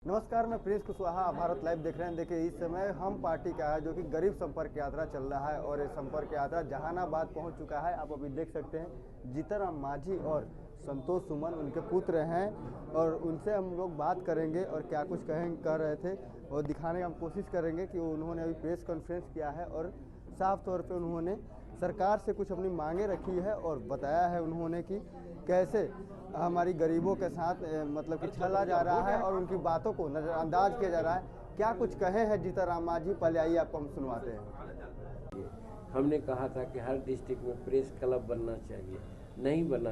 नमस्कार, मैं Prince Kushwaha, Bharat live देख रहे हैं। देखिए, इस समय हम पार्टी का है जो कि गरीब संपर्क यात्रा चल रहा है और ये संपर्क यात्रा जहानाबाद पहुंच चुका है। आप अभी देख सकते हैं जीतनराम मांझी और संतोष सुमन उनके पुत्र हैं और उनसे हम लोग बात करेंगे और क्या कुछ कह रहे थे और दिखाने की हम कोशिश करेंगे कि उन्होंने अभी प्रेस कॉन्फ्रेंस किया है और साफ तौर पर उन्होंने सरकार से कुछ अपनी मांगें रखी है और बताया है उन्होंने कि कैसे हमारी गरीबों के साथ मतलब कि छला जा रहा है और उनकी बातों को नज़रअंदाज किया जा रहा है। क्या कुछ कहे हैं जीतनराम मांझी, पहले आइए आपको हम सुनवाते हैं। हमने कहा था कि हर डिस्ट्रिक्ट में प्रेस क्लब बनना चाहिए, नहीं बना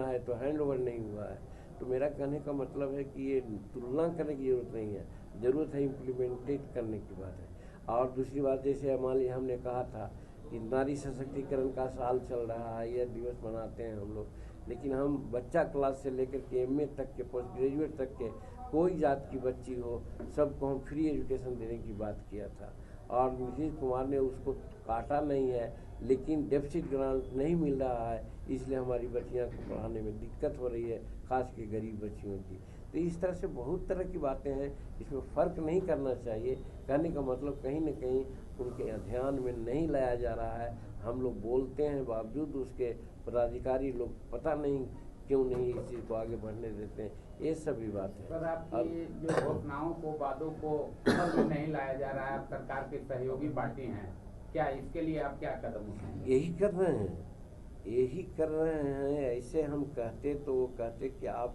है तो हैंड ओवर नहीं हुआ है। तो मेरा कहने का मतलब है कि ये तुलना करने की ज़रूरत नहीं है, ज़रूरत है इम्प्लीमेंटेट करने की बात है। और दूसरी बात, जैसे हमने कहा था कि नारी सशक्तिकरण का साल चल रहा है, यह दिवस मनाते हैं हम लोग, लेकिन हम बच्चा क्लास से लेकर के एमए तक के, पोस्ट ग्रेजुएट तक के कोई जात की बच्ची हो, सबको हम फ्री एजुकेशन देने की बात किया था। और नीतीश कुमार ने उसको काटा नहीं है, लेकिन डेफिसिट ग्रांट नहीं मिल रहा है, इसलिए हमारी बच्चियां को पढ़ाने में दिक्कत हो रही है, खास के गरीब बच्चियों की। तो इस तरह से बहुत तरह की बातें हैं, इसमें फ़र्क नहीं करना चाहिए। कहने का मतलब कहीं न कहीं उनके ध्यान में नहीं लाया जा रहा है। हम लोग बोलते हैं, बावजूद उसके पदाधिकारी लोग पता नहीं क्यों नहीं इस चीज़ को आगे बढ़ने देते हैं। ये सभी बात है। पर आपकी जो घोषणाओं को, वादों को अमल में नहीं लाया जा रहा है, आप सरकार के सहयोगी पार्टी हैं, क्या इसके लिए आप क्या कदम उठाएंगे? यही कर रहे हैं। ऐसे हम कहते तो वो कहते कि आप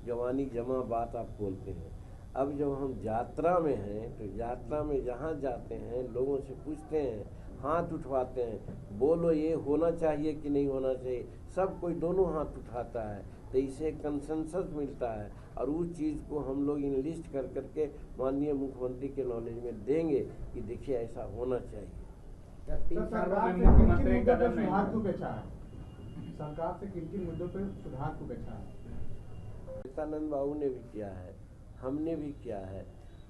जवानी जमा बात आप बोलते हैं। अब जब हम यात्रा में हैं तो यात्रा में जहाँ जाते हैं लोगों से पूछते हैं, हाथ उठवाते हैं, बोलो ये होना चाहिए कि नहीं होना चाहिए, सब कोई दोनों हाथ उठाता है, तो इसे कंसेंसस मिलता है और उस चीज़ को हम लोग इनलिस्ट कर करके माननीय मुख्यमंत्री के नॉलेज में देंगे कि देखिए ऐसा होना चाहिए। सरकार से किन मुद्दों पर सुधार को बेचा है? विवेकानंद बाबू ने भी किया है, हमने भी किया है।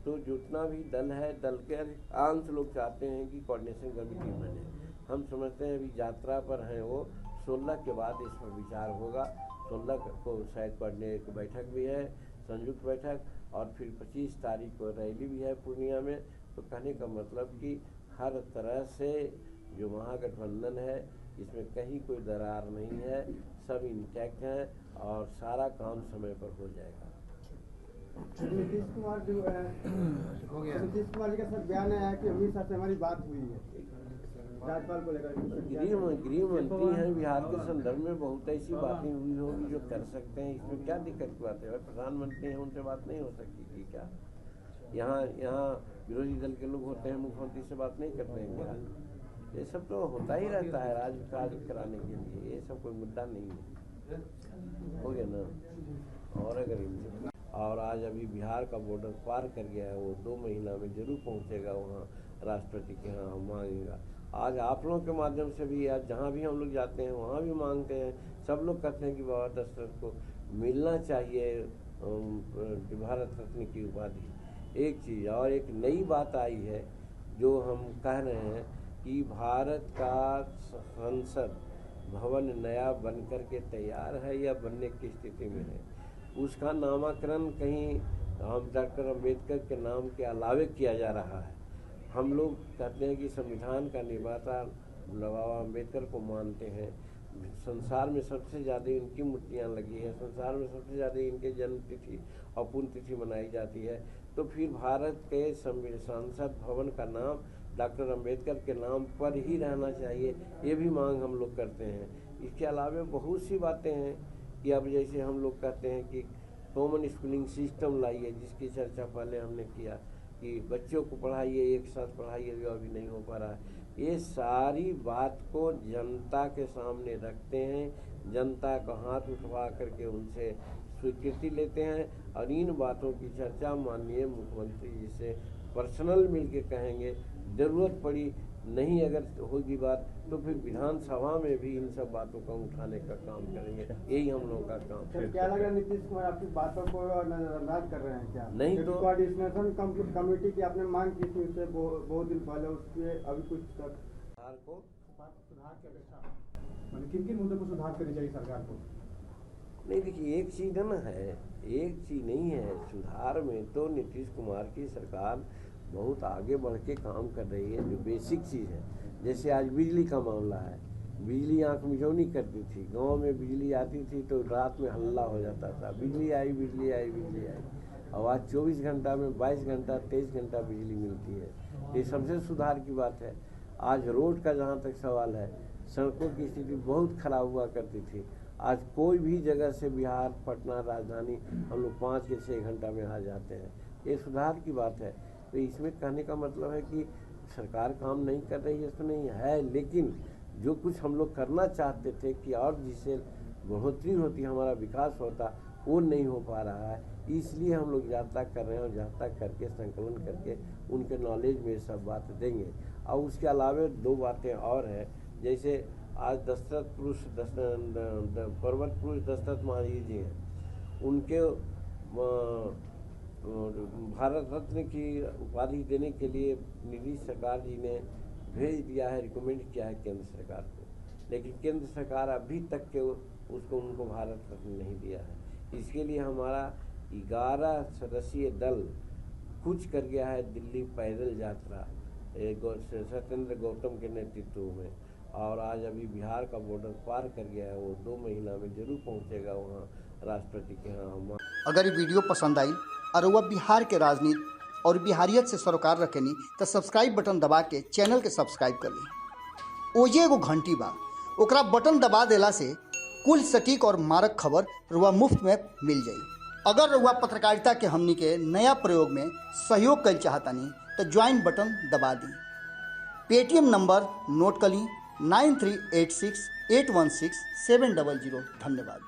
तो जितना भी दल है, दल के अधिकांश लोग चाहते हैं कि कोऑर्डिनेशन कमेटी बने। हम समझते हैं अभी यात्रा पर हैं वो, 16 के बाद इस पर विचार होगा। 16 को शायद कोऑर्डिनेटर की बैठक भी है, संयुक्त बैठक, और फिर 25 तारीख को रैली भी है पूर्णिया में। तो कहने का मतलब कि हर तरह से जो महागठबंधन है इसमें कहीं कोई दरार नहीं है, सब इंटैक्ट हैं और सारा काम समय पर हो जाएगा। नीतीश कुमार जो है, नीतीश कुमार जी का सर बयान आया कि अमित शाह से हमारी बात हुई है राज्यपाल को लेकर। गृह मंत्री हैं, बिहार के संदर्भ में बहुत ऐसी बातें हुई होगी जो कर सकते हैं, इसमें क्या दिक्कत की बात है? प्रधानमंत्री हैं, उनसे बात नहीं हो सकती थी क्या? यहाँ विरोधी दल के लोग होते हैं, मुख्यमंत्री से बात नहीं करते हैं क्या? ये सब तो होता ही रहता है राजकाज कराने के लिए, ये सब कोई मुद्दा नहीं है, हो गया ना। और अगर और आज अभी बिहार का बॉर्डर पार कर गया है, वो 2 महीना में जरूर पहुंचेगा वहाँ राष्ट्रपति के यहाँ, हम मांगेगा। आज आप लोगों के माध्यम से भी, आज जहाँ भी हम लोग जाते हैं वहाँ भी मांगते हैं। सब लोग कहते हैं कि बाबा दशरथ को मिलना चाहिए भारत रत्न की उपाधि। एक चीज़ और एक नई बात आई है जो हम कह रहे हैं कि भारत का संसद भवन नया बनकर के तैयार है या बनने की स्थिति में है। उसका नामकरण कहीं हम डॉक्टर अम्बेडकर के नाम के अलावे किया जा रहा है। हम लोग कहते हैं कि संविधान का निर्माता बाबा अम्बेडकर को मानते हैं। संसार में सबसे ज़्यादा इनकी मूर्तियाँ लगी हैं, संसार में सबसे ज़्यादा इनके जन्म तिथि और पुण्यतिथि मनाई जाती है। तो फिर भारत के संसद भवन का नाम डॉक्टर अम्बेडकर के नाम पर ही रहना चाहिए, ये भी मांग हम लोग करते हैं। इसके अलावा बहुत सी बातें हैं कि अब जैसे हम लोग कहते हैं कि कॉमन स्कूलिंग सिस्टम लाइए, जिसकी चर्चा पहले हमने किया कि बच्चों को पढ़ाइए, एक साथ पढ़ाइए, जो अभी नहीं हो पा रहा है। ये सारी बात को जनता के सामने रखते हैं, जनता का हाथ उठवा करके उनसे स्वीकृति लेते हैं और इन बातों की चर्चा माननीय मुख्यमंत्री जी से पर्सनल मिलके कहेंगे। ज़रूरत पड़ी नहीं अगर होगी बात तो फिर विधानसभा में भी इन सब बातों को उठाने का काम करेंगे, यही हम लोगों का काम है। क्या लगा नीतीश कुमार आपकी बातों को नजरअंदाज कर रहे हैं क्या? नहीं तो कोऑर्डिनेशन कमेटी की आपने मांग की थी उससे बहुत दिन पहले, उसके अभी कुछ तक सुधार की अपेक्षा किन मुद्दों को सुधार करनी चाहिए सरकार को? नहीं देखिए, एक चीज़ ना है, एक चीज़ नहीं है। सुधार में तो नीतीश कुमार की सरकार बहुत आगे बढ़ के काम कर रही है। जो बेसिक चीज़ है, जैसे आज बिजली का मामला है, बिजली आँख मिचौनी करती थी। गांव में बिजली आती थी तो रात में हल्ला हो जाता था, बिजली आई बिजली आई बिजली आई। अब आज 24 घंटा में 22 घंटा 23 घंटा बिजली मिलती है। ये सबसे सुधार की बात है। आज रोड का जहाँ तक सवाल है, सड़कों की स्थिति बहुत खराब हुआ करती थी। आज कोई भी जगह से बिहार, पटना, राजधानी हम लोग 5 या 6 घंटा में आ जाते हैं। ये सुधार की बात है। तो इसमें कहने का मतलब है कि सरकार काम नहीं कर रही है, तो नहीं है, लेकिन जो कुछ हम लोग करना चाहते थे कि और जिससे बढ़ोतरी होती, हमारा विकास होता, वो नहीं हो पा रहा है। इसलिए हम लोग यात्रा कर रहे हैं और यात्रा करके संकलन करके उनके नॉलेज में सब बात देंगे। और उसके अलावा 2 बातें और हैं, जैसे आज पर्वत पुरुष दशरथ मांझी जी हैं, उनके भारत रत्न की उपाधि देने के लिए नीतीश सरकार जी ने भेज दिया है, रिकमेंड किया है केंद्र सरकार को, लेकिन केंद्र सरकार अभी तक के उनको भारत रत्न नहीं दिया है। इसके लिए हमारा 11 सदस्यीय दल कूच कर गया है दिल्ली पैदल यात्रा सत्येंद्र गौतम के नेतृत्व में, और आज अभी बिहार का बॉर्डर पार कर गया है। वो 2 महीना में जरूर पहुंचेगा वहाँ राष्ट्रपति के यहाँ। अगर ये वीडियो पसंद आई और वह बिहार के राजनीति और बिहारियत से सरोकार रखेनी तो सब्सक्राइब बटन दबा के चैनल के सब्सक्राइब कर ली। ओजे एगो घंटी बा, ओकरा बटन दबा देला से कुल सटीक और मारक खबर रुआ मुफ्त में मिल जाई। अगर रुआ पत्रकारिता के हमनी के नया प्रयोग में सहयोग कर चाहतानी तो ज्वाइन बटन दबा दी। पेटीएम नंबर नोट कर ली 9386 816 700। धन्यवाद।